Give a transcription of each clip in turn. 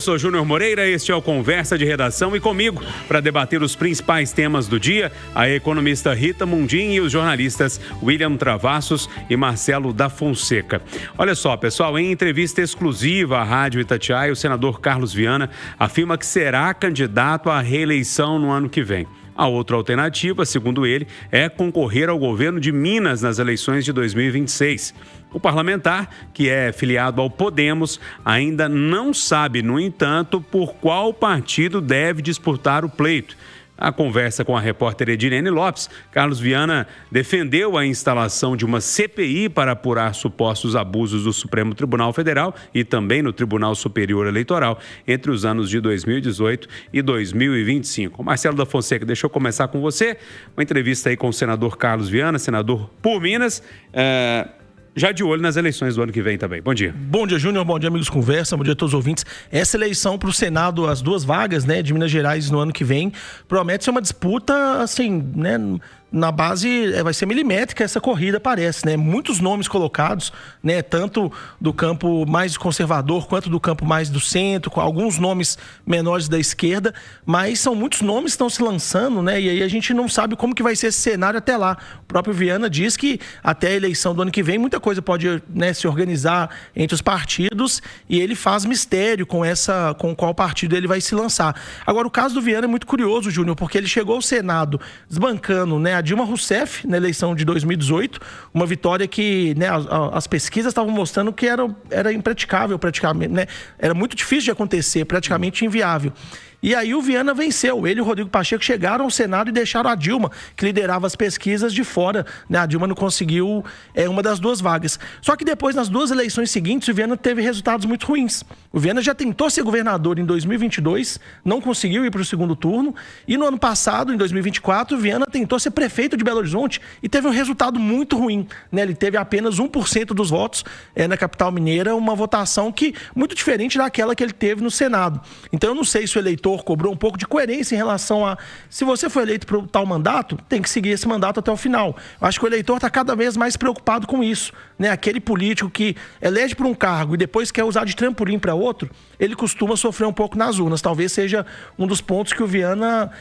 Sou Júnior Moreira, este é o Conversa de Redação e comigo, para debater os principais temas do dia, a economista Rita Mundim e os jornalistas William Travassos e Marcelo da Fonseca. Olha só, pessoal, em entrevista exclusiva à Rádio Itatiaia, o senador Carlos Viana afirma que será candidato à reeleição no ano que vem. A outra alternativa, segundo ele, é concorrer ao governo de Minas nas eleições de 2026. O parlamentar, que é filiado ao Podemos, ainda não sabe, no entanto, por qual partido deve disputar o pleito. A conversa com a repórter Edirene Lopes, Carlos Viana defendeu a instalação de uma CPI para apurar supostos abusos do Supremo Tribunal Federal e também no Tribunal Superior Eleitoral entre os anos de 2018 e 2025. Marcelo da Fonseca, deixa eu começar com você. Uma entrevista aí com o senador Carlos Viana, senador por Minas, já de olho nas eleições do ano que vem também. Bom dia. Bom dia, Júnior. Bom dia, amigos Conversa. Bom dia a todos os ouvintes. Essa eleição para o Senado, as duas vagas, de Minas Gerais no ano que vem, promete ser uma disputa, assim, na base, vai ser milimétrica essa corrida, parece, Muitos nomes colocados, tanto do campo mais conservador quanto do campo mais do centro, com alguns nomes menores da esquerda, mas são muitos nomes que estão se lançando, E aí a gente não sabe como que vai ser esse cenário até lá. O próprio Viana diz que até a eleição do ano que vem muita coisa pode, se organizar entre os partidos, e ele faz mistério com qual partido ele vai se lançar. Agora, o caso do Viana é muito curioso, Júnior, porque ele chegou ao Senado desbancando, a Dilma Rousseff na eleição de 2018, uma vitória que as pesquisas estavam mostrando que era impraticável praticamente, era muito difícil de acontecer, praticamente inviável. E aí o Viana venceu, ele e o Rodrigo Pacheco chegaram ao Senado e deixaram a Dilma, que liderava as pesquisas, de fora, A Dilma não conseguiu uma das duas vagas. Só que depois, nas duas eleições seguintes, o Viana teve resultados muito ruins. O Viana já tentou ser governador em 2022, não conseguiu ir para o segundo turno, e no ano passado, em 2024, o Viana tentou ser prefeito de Belo Horizonte e teve um resultado muito ruim, Ele teve apenas 1% dos votos na capital mineira, uma votação muito diferente daquela que ele teve no Senado. Então eu não sei se o eleitor cobrou um pouco de coerência em relação a, se você foi eleito para tal mandato, tem que seguir esse mandato até o final. Eu acho que o eleitor está cada vez mais preocupado com isso, Aquele político que elege por um cargo e depois quer usar de trampolim para outro, ele costuma sofrer um pouco nas urnas. Talvez seja um dos pontos que o Viana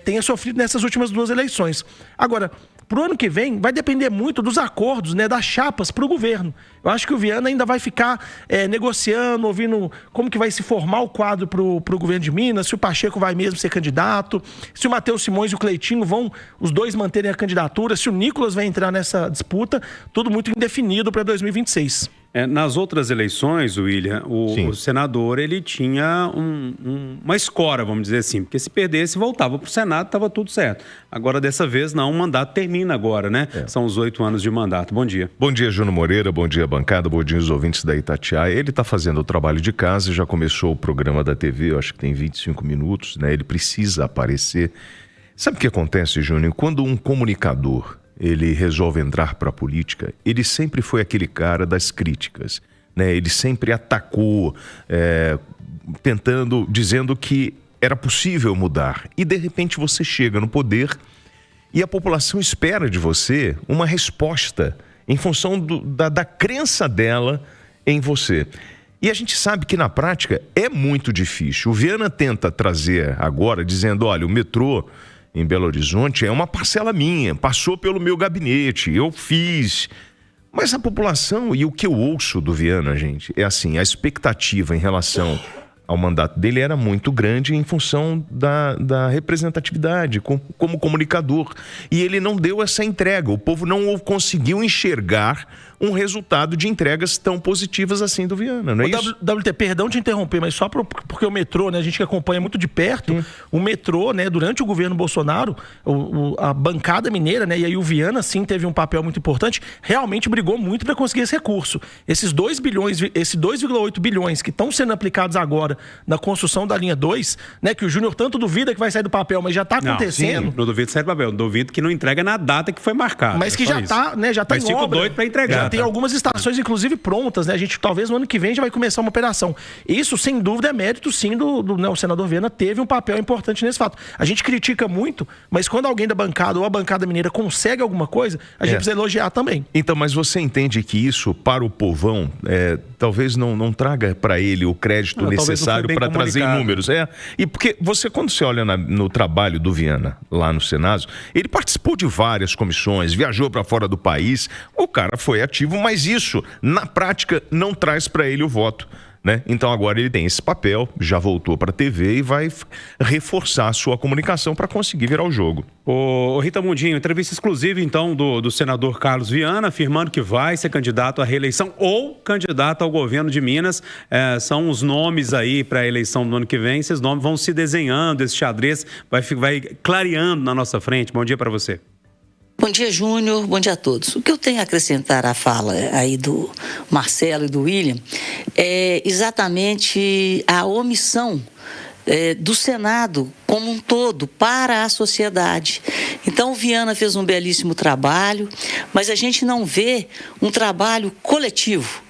tenha sofrido nessas últimas duas eleições. Agora, para o ano que vem, vai depender muito dos acordos, das chapas para o governo. Eu acho que o Viana ainda vai ficar negociando, ouvindo como que vai se formar o quadro para o governo de Minas, se o Pacheco vai mesmo ser candidato, se o Matheus Simões e o Cleitinho vão os dois manterem a candidatura, se o Nicolas vai entrar nessa disputa, tudo muito indefinido para 2026. Nas outras eleições, William, o senador, ele tinha uma escora, vamos dizer assim, porque se perdesse, voltava para o Senado, estava tudo certo. Agora, dessa vez, não, o mandato termina agora, São os 8 anos de mandato. Bom dia. Bom dia, Júnior Moreira, bom dia, bancada, bom dia, os ouvintes da Itatiaia. Ele está fazendo o trabalho de casa, já começou o programa da TV, eu acho que tem 25 minutos, Ele precisa aparecer. Sabe o que acontece, Júnior? Quando um comunicador ele resolve entrar para a política, ele sempre foi aquele cara das críticas, Ele sempre atacou, dizendo que era possível mudar. E de repente você chega no poder e a população espera de você uma resposta em função da crença dela em você. E a gente sabe que na prática é muito difícil. O Viana tenta trazer agora, dizendo, olha, o metrô em Belo Horizonte é uma parcela minha, passou pelo meu gabinete, eu fiz. Mas a população, e o que eu ouço do Viana, gente, é assim, a expectativa em relação ao mandato dele era muito grande em função da representatividade como comunicador. E ele não deu essa entrega, o povo não conseguiu enxergar um resultado de entregas tão positivas assim do Viana, não é isso? WT, perdão de interromper, mas só porque o metrô, a gente que acompanha muito de perto, o metrô, durante o governo Bolsonaro, a bancada mineira, e aí o Viana, sim, teve um papel muito importante, realmente brigou muito para conseguir esse recurso. Esses 2 bilhões, esses 2,8 bilhões que estão sendo aplicados agora na construção da linha 2, que o Júnior tanto duvida que vai sair do papel, mas já está acontecendo. Não duvido que sai do papel, duvido que não entrega na data que foi marcada. Mas que já está em obra. Mas fico doido para entregar. tem algumas estações, inclusive, prontas, né? A gente, talvez, no ano que vem já vai começar uma operação. Isso, sem dúvida, é mérito, sim, o senador Viana teve um papel importante nesse fato. A gente critica muito, mas quando alguém da bancada ou a bancada mineira consegue alguma coisa, a gente precisa elogiar também. Então, mas você entende que isso, para o povão, talvez não traga para ele o crédito necessário para trazer em números. E porque quando você olha no trabalho do Viana, lá no Senado, ele participou de várias comissões, viajou para fora do país, o cara foi ativo, mas isso, na prática, não traz para ele o voto. Né? Então agora ele tem esse papel, já voltou para a TV e vai reforçar a sua comunicação para conseguir virar o jogo. Ô Rita Mundinho, entrevista exclusiva então do senador Carlos Viana, afirmando que vai ser candidato à reeleição ou candidato ao governo de Minas. São os nomes aí para a eleição do ano que vem, esses nomes vão se desenhando, esse xadrez vai clareando na nossa frente. Bom dia para você. Bom dia, Júnior. Bom dia a todos. O que eu tenho a acrescentar à fala aí do Marcelo e do William é exatamente a omissão do Senado como um todo para a sociedade. Então, o Viana fez um belíssimo trabalho, mas a gente não vê um trabalho coletivo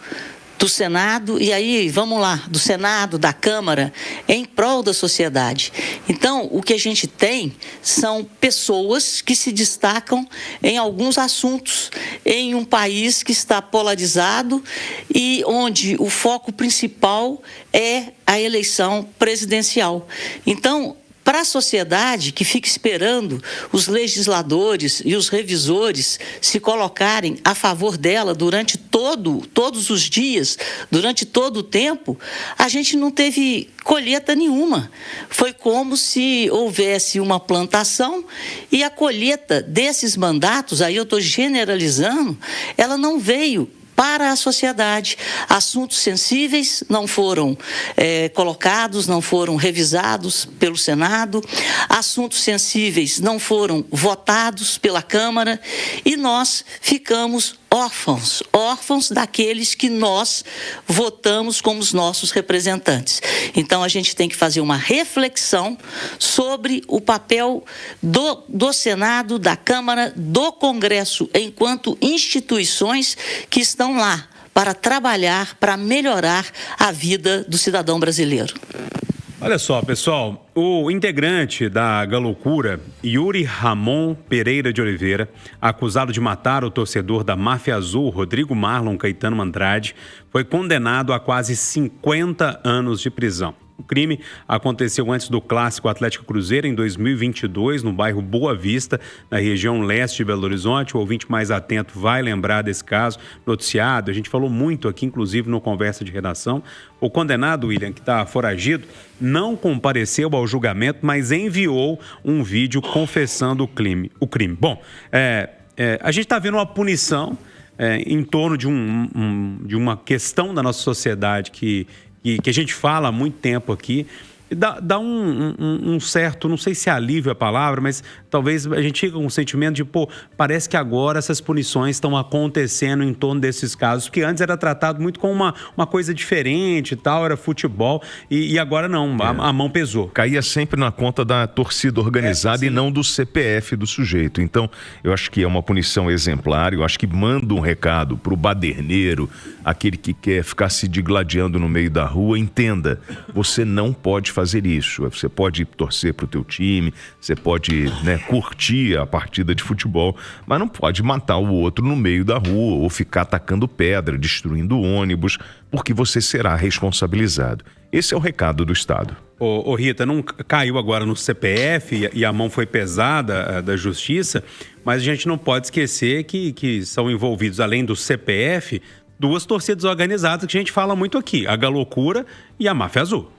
do Senado, e aí, vamos lá, do Senado, da Câmara, em prol da sociedade. Então, o que a gente tem são pessoas que se destacam em alguns assuntos, em um país que está polarizado e onde o foco principal é a eleição presidencial. Então, para a sociedade que fica esperando os legisladores e os revisores se colocarem a favor dela durante todos os dias, durante todo o tempo, a gente não teve colheita nenhuma. Foi como se houvesse uma plantação e a colheita desses mandatos, aí eu estou generalizando, ela não veio para a sociedade. Assuntos sensíveis não foram colocados, não foram revisados pelo Senado, assuntos sensíveis não foram votados pela Câmara e nós ficamos órfãos daqueles que nós votamos como os nossos representantes. Então, a gente tem que fazer uma reflexão sobre o papel do Senado, da Câmara, do Congresso, enquanto instituições que estão lá para trabalhar, para melhorar a vida do cidadão brasileiro. Olha só, pessoal, o integrante da Galocura, Yuri Ramon Pereira de Oliveira, acusado de matar o torcedor da Máfia Azul, Rodrigo Marlon Caetano Andrade, foi condenado a quase 50 anos de prisão. O crime aconteceu antes do clássico Atlético Cruzeiro em 2022, no bairro Boa Vista, na região leste de Belo Horizonte. O ouvinte mais atento vai lembrar desse caso noticiado. A gente falou muito aqui, inclusive, no Conversa de Redação. O condenado, William, que está foragido, não compareceu ao julgamento, mas enviou um vídeo confessando o crime. Bom, a gente está vendo uma punição em torno de uma questão da nossa sociedade que a gente fala há muito tempo aqui, e dá um certo, não sei se é alívio a palavra, mas talvez a gente fique com um sentimento de, parece que agora essas punições estão acontecendo em torno desses casos, porque antes era tratado muito como uma coisa diferente e tal, era futebol, e agora não, a mão pesou. Caía sempre na conta da torcida organizada e não do CPF do sujeito. Então, eu acho que é uma punição exemplar, eu acho que manda um recado pro baderneiro, aquele que quer ficar se digladiando no meio da rua, entenda, você não pode fazer isso. Você pode torcer pro teu time, você pode, curtir a partida de futebol, mas não pode matar o outro no meio da rua ou ficar atacando pedra, destruindo ônibus, porque você será responsabilizado. Esse é o recado do Estado. Ô Rita, não caiu agora no CPF e a mão foi pesada da Justiça, mas a gente não pode esquecer que são envolvidos, além do CPF, duas torcidas organizadas que a gente fala muito aqui, a Galocura e a Máfia Azul.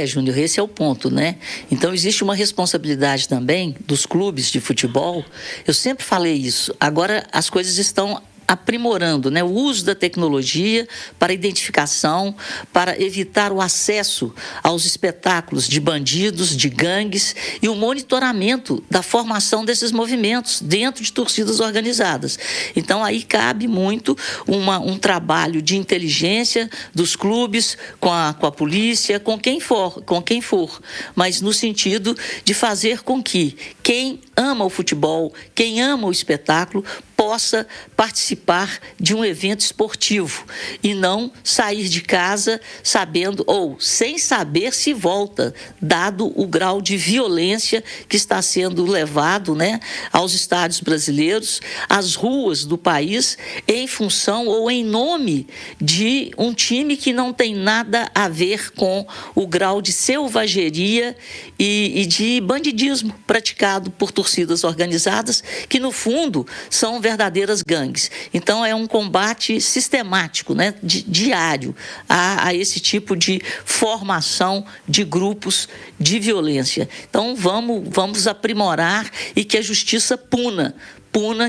Júnior, esse é o ponto, né? Então, existe uma responsabilidade também dos clubes de futebol. Eu sempre falei isso. Agora, as coisas estão aprimorando, né, o uso da tecnologia para identificação, para evitar o acesso aos espetáculos de bandidos, de gangues e o monitoramento da formação desses movimentos dentro de torcidas organizadas. Então, aí cabe muito um trabalho de inteligência dos clubes, com a polícia, com quem for, mas no sentido de fazer com que quem ama o futebol, quem ama o espetáculo, possa participar participar de um evento esportivo e não sair de casa sabendo ou sem saber se volta, dado o grau de violência que está sendo levado, né, aos estádios brasileiros, às ruas do país, em função ou em nome de um time que não tem nada a ver com o grau de selvageria e de bandidismo praticado por torcidas organizadas, que no fundo são verdadeiras gangues. Então é um combate sistemático, né, diário a esse tipo de formação de grupos de violência. Então vamos aprimorar e que a justiça puna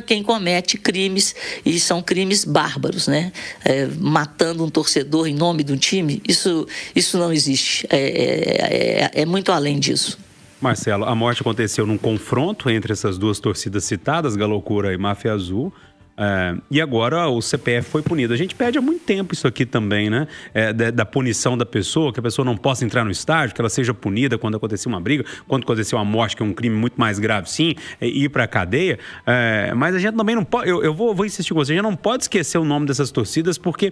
quem comete crimes, e são crimes bárbaros, né? Matando um torcedor em nome de um time, isso não existe, é muito além disso. Marcelo, a morte aconteceu num confronto entre essas duas torcidas citadas, Galocura e Máfia Azul. E agora o CPF foi punido. A gente pede há muito tempo isso aqui também, né? Da punição da pessoa, que a pessoa não possa entrar no estádio, que ela seja punida quando acontecer uma briga, quando acontecer uma morte, que é um crime muito mais grave, sim, ir para a cadeia. Mas a gente também não pode, eu vou insistir com você, a gente não pode esquecer o nome dessas torcidas, porque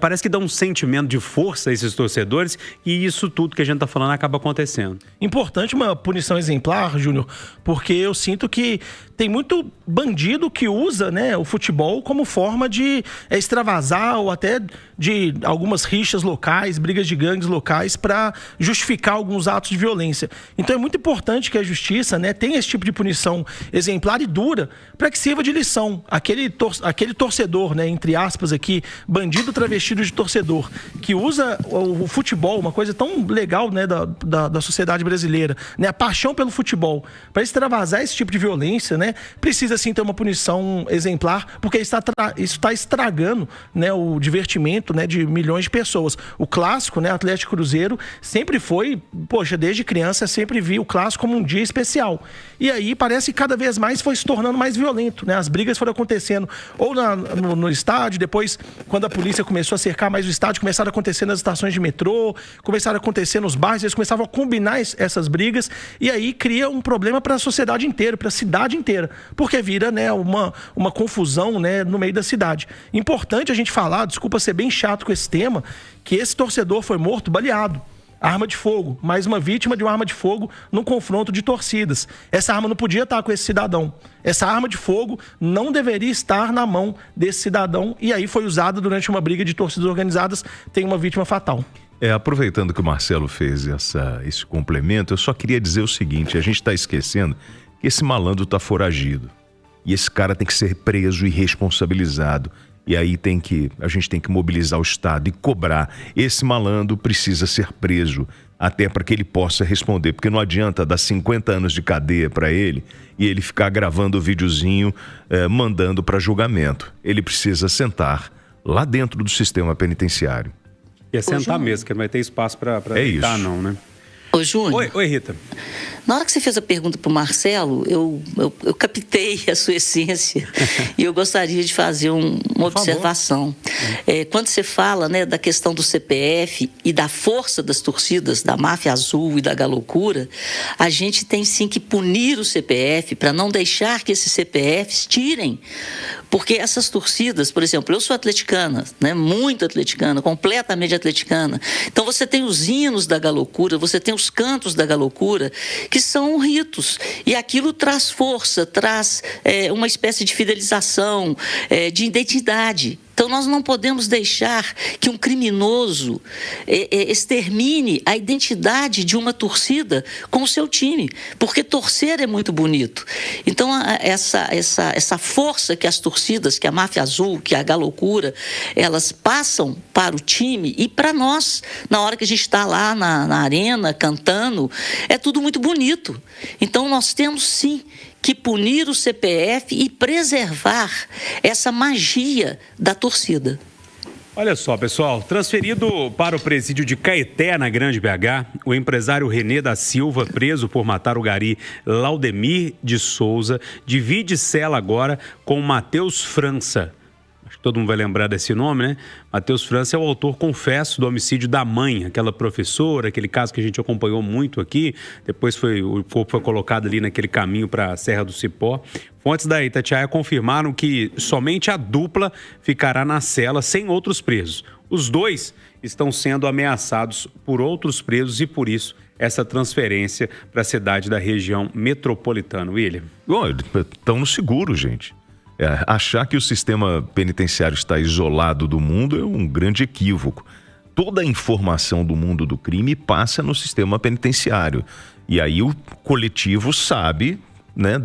parece que dá um sentimento de força a esses torcedores, e isso tudo que a gente está falando acaba acontecendo. Importante uma punição exemplar, Júnior, porque eu sinto que tem muito bandido que usa, né, o futebol como forma de extravasar ou até de algumas rixas locais, brigas de gangues locais para justificar alguns atos de violência. Então é muito importante que a justiça, né, tenha esse tipo de punição exemplar e dura para que sirva de lição. Aquele torcedor, né, entre aspas aqui, bandido travestido de torcedor, que usa o futebol, uma coisa tão legal, né, da sociedade brasileira, né, a paixão pelo futebol, para extravasar esse tipo de violência, né, precisa sim ter uma punição exemplar, porque isso está estragando, né, o divertimento, né, de milhões de pessoas. O clássico, né, Atlético Cruzeiro, sempre foi, desde criança sempre vi o clássico como um dia especial. E aí parece que cada vez mais foi se tornando mais violento, né? As brigas foram acontecendo ou no estádio, depois quando a polícia começou a cercar mais o estádio, começaram a acontecer nas estações de metrô, começaram a acontecer nos bairros, eles começavam a combinar essas brigas, e aí cria um problema para a sociedade inteira, para a cidade inteira, porque vira, né, uma confusão, né, no meio da cidade. Importante a gente falar, desculpa ser bem chato com esse tema, que esse torcedor foi morto baleado. Arma de fogo, mais uma vítima de uma arma de fogo num confronto de torcidas. Essa arma não podia estar com esse cidadão. Essa arma de fogo não deveria estar na mão desse cidadão, e aí foi usada durante uma briga de torcidas organizadas, tem uma vítima fatal. Aproveitando que o Marcelo fez esse complemento, eu só queria dizer o seguinte: a gente está esquecendo que esse malandro está foragido. E esse cara tem que ser preso e responsabilizado. E aí a gente tem que mobilizar o Estado e cobrar. Esse malandro precisa ser preso, até para que ele possa responder. Porque não adianta dar 50 anos de cadeia para ele e ele ficar gravando o videozinho, mandando para julgamento. Ele precisa sentar lá dentro do sistema penitenciário. E sentar mesmo, que não vai ter espaço para deitar, não, né? Ô, Júnior. Oi, Rita. Na hora que você fez a pergunta para o Marcelo, eu captei a sua essência e eu gostaria de fazer uma observação. Quando você fala, né, da questão do CPF e da força das torcidas, da Máfia Azul e da Galocura, a gente tem sim que punir o CPF para não deixar que esses CPFs tirem. Porque essas torcidas, por exemplo, eu sou atleticana, né, muito atleticana, completamente atleticana. Então você tem os hinos da Galocura, você tem os cantos da Galocura, que são ritos, e aquilo traz força, traz uma espécie de fidelização, de identidade. Então nós não podemos deixar que um criminoso extermine a identidade de uma torcida com o seu time, porque torcer é muito bonito. Então essa força que as torcidas, que a Máfia Azul, que a Galocura, elas passam para o time e para nós, na hora que a gente está lá na arena cantando, é tudo muito bonito. Então nós temos sim que punir o CPF e preservar essa magia da torcida. Olha só, pessoal, transferido para o presídio de Caeté, na Grande BH, o empresário Renê da Silva, preso por matar o gari Laudemir de Souza, divide cela agora com Matheus França. que todo mundo vai lembrar desse nome, né? Matheus França é o autor, confesso, do homicídio da mãe, aquela professora, aquele caso que a gente acompanhou muito aqui. Depois o corpo foi colocado ali naquele caminho para a Serra do Cipó. Fontes da Itatiaia confirmaram que somente a dupla ficará na cela sem outros presos. Os dois estão sendo ameaçados por outros presos e, por isso, essa transferência para a cidade da região metropolitana. William. Bom, estão no seguro, gente. Achar que o sistema penitenciário está isolado do mundo é um grande equívoco. Toda a informação do mundo do crime passa no sistema penitenciário. E aí o coletivo sabe, né,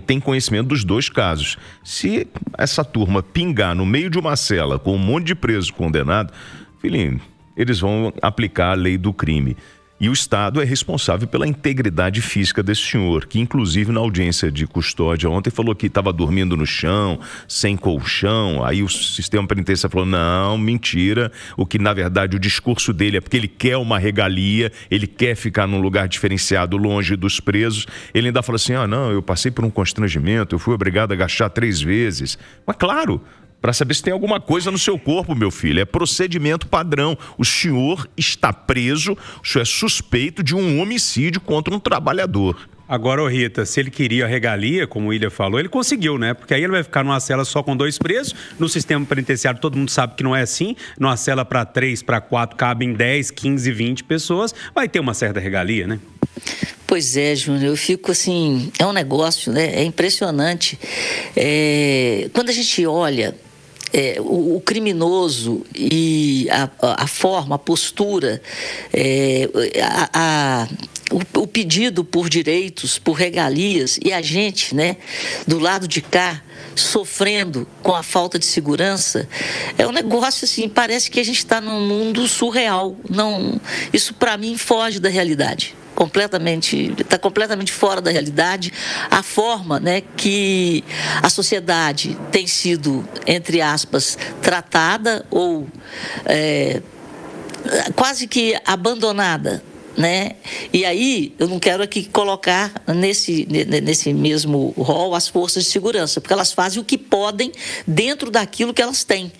tem conhecimento dos dois casos. Se essa turma pingar no meio de uma cela com um monte de preso condenado, filhinho, eles vão aplicar a lei do crime. E o Estado é responsável pela integridade física desse senhor, que inclusive na audiência de custódia ontem falou que estava dormindo no chão, sem colchão. Aí o sistema penitenciário falou, não, mentira. O que na verdade o discurso dele é porque ele quer uma regalia, ele quer ficar num lugar diferenciado, longe dos presos. Ele ainda falou assim, não, eu passei por um constrangimento, eu fui obrigado a agachar 3 vezes. Mas claro, para saber se tem alguma coisa no seu corpo, meu filho. É procedimento padrão. O senhor está preso, o senhor é suspeito de um homicídio contra um trabalhador. Agora, Rita, se ele queria a regalia, como o William falou, ele conseguiu, né? Porque aí ele vai ficar numa cela só com 2 presos. No sistema penitenciário, todo mundo sabe que não é assim. Numa cela para 3, para 4, cabem 10, 15, 20 pessoas. Vai ter uma certa regalia, né? Pois é, Júnior, eu fico assim, é um negócio, né? É impressionante. Quando a gente olha o criminoso e a forma, a postura, o pedido por direitos, por regalias, e a gente, né, do lado de cá, sofrendo com a falta de segurança, é um negócio assim, parece que a gente está num mundo surreal. Não, isso para mim foge da realidade. Está completamente fora da realidade a forma, né, que a sociedade tem sido, entre aspas, tratada ou quase que abandonada, né? E aí eu não quero aqui colocar nesse mesmo rol as forças de segurança, porque elas fazem o que podem dentro daquilo que elas têm.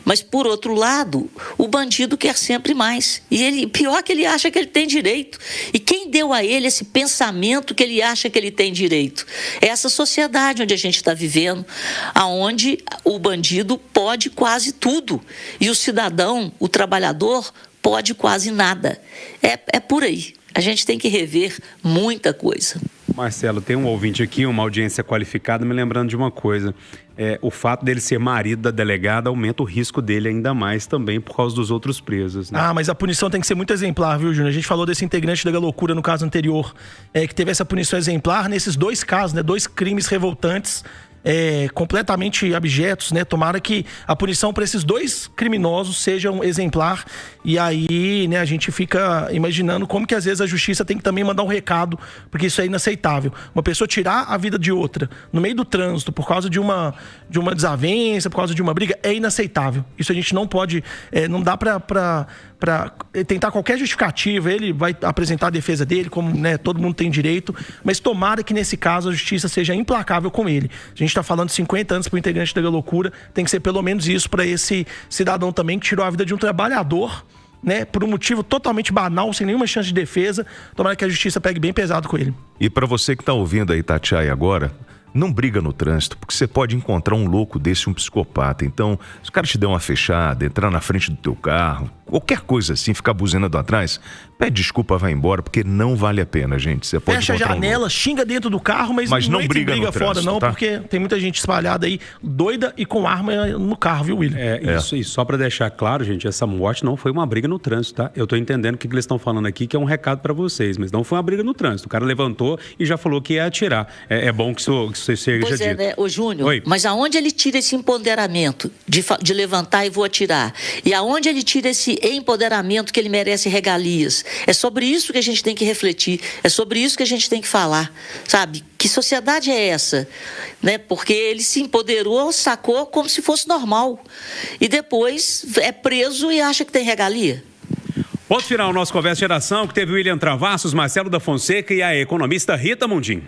Mas por outro lado, o bandido quer sempre mais. E pior que ele acha que ele tem direito. E quem deu a ele esse pensamento que ele acha que ele tem direito? É essa sociedade onde a gente está vivendo, aonde o bandido pode quase tudo e o cidadão, o trabalhador, pode quase nada. É por aí. A gente tem que rever muita coisa. Marcelo, tem um ouvinte aqui, uma audiência qualificada, me lembrando de uma coisa. O fato dele ser marido da delegada aumenta o risco dele ainda mais também por causa dos outros presos, né? Mas a punição tem que ser muito exemplar, viu, Júnior? A gente falou desse integrante da loucura no caso anterior, que teve essa punição exemplar nesses 2 casos, né? 2 crimes revoltantes, completamente abjetos, né? Tomara que a punição para esses 2 criminosos seja um exemplar. E aí, né, a gente fica imaginando como que às vezes a justiça tem que também mandar um recado, porque isso é inaceitável. Uma pessoa tirar a vida de outra no meio do trânsito por causa de uma desavença, por causa de uma briga, é inaceitável. Isso a gente não pode, não dá para tentar qualquer justificativa. Ele vai apresentar a defesa dele, como, né, todo mundo tem direito, mas tomara que nesse caso a justiça seja implacável com ele. A gente está falando de 50 anos para o integrante da loucura, tem que ser pelo menos isso para esse cidadão também que tirou a vida de um trabalhador, né, por um motivo totalmente banal, sem nenhuma chance de defesa. Tomara que a justiça pegue bem pesado com ele. E para você que está ouvindo aí Itatiaia agora, não briga no trânsito, porque você pode encontrar um louco desse, um psicopata. Então, se o cara te der uma fechada, entrar na frente do teu carro, qualquer coisa assim, ficar buzinando atrás, pede desculpa, vai embora, porque não vale a pena, gente. Você pode fecha a janela, xinga dentro do carro, mas não briga fora, trânsito, não, tá? Porque tem muita gente espalhada aí, doida e com arma no carro, viu, William? Isso, e só para deixar claro, gente, essa morte não foi uma briga no trânsito, tá? Eu tô entendendo o que eles estão falando aqui, que é um recado para vocês, mas não foi uma briga no trânsito. O cara levantou e já falou que ia atirar. É bom que isso seja pois dito. Né? Ô, Júnior, mas aonde ele tira esse empoderamento de levantar e vou atirar? E aonde ele tira esse empoderamento que ele merece regalias? É sobre isso que a gente tem que refletir, é sobre isso que a gente tem que falar, sabe? Que sociedade é essa? Né? Porque ele se empoderou, sacou como se fosse normal. E depois é preso e acha que tem regalia. Ponto final, nosso Conversa de Geração, que teve o William Travassos, Marcelo da Fonseca e a economista Rita Mundim.